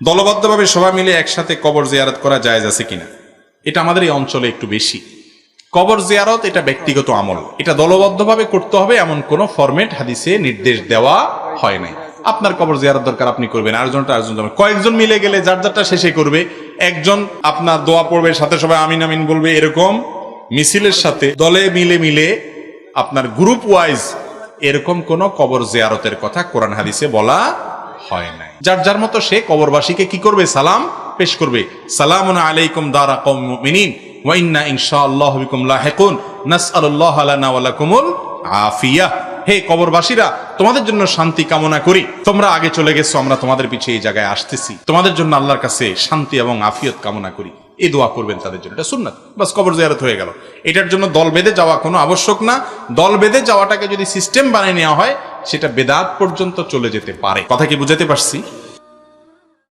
দলবদ্ধভাবে সবাই মিলে একসাথে কবর জিয়ারত করা জায়েজ আছে কিনা? এটা আমাদের এই অঞ্চলে একটু বেশি। কবর জিয়ারত এটা ব্যক্তিগত আমল, এটা দলবদ্ধভাবে করতে হবে এমন কোন ফরম্যাট হাদিসে নির্দেশ দেওয়া হয় নাই। আপনার কবর জিয়ারত দরকার, আপনি করবেন, আরেকজনটা আরেকজন যাবে, কয়েকজন মিলে গেলে যার যারটা শেষে করবে, একজন আপনার দোয়া পড়বে, সাথে সবাই আমিন আমিন বলবে, এরকম মিছিলের সাথে দলে মিলে মিলে আপনার গ্রুপ ওয়াইজ এরকম কোন কবর জিয়ারতের কথা কোরআন হাদিসে বলা হয় নাই। যার যার মতো সে কবরবাসীকে কি করবে? সালাম পেশ করবে। সালামুন আলাইকুম দারা কওম মুমিনিন ওয়া ইন্না ইনশাআল্লাহু বিকুম লাহিকুন নাসআলুল্লাহ লানা ওয়া লাকুমুল আফিয়া। হে কবরবাসীরা, তোমাদের জন্য শান্তি কামনা করি, তোমরা আগে চলে গেছো, আমরা তোমাদের পিছে এই জায়গায় আসতেছি, তোমাদের জন্য আল্লাহর কাছে শান্তি এবং আফিয়ত কামনা করি। এই দোয়া করবেন তাদের জন্য, এটা সুন্নাত। বাস, কবর জিয়ারত হয়ে গেল। এটার জন্য দল বেঁধে যাওয়া কোনো আবশ্যক না। দল বেঁধে যাওয়াটাকে যদি সিস্টেম বানিয়ে নেওয়া হয়, সেটা বেদাত পর্যন্ত চলে যেতে পারে। কথা কি বুঝাতে পারছি?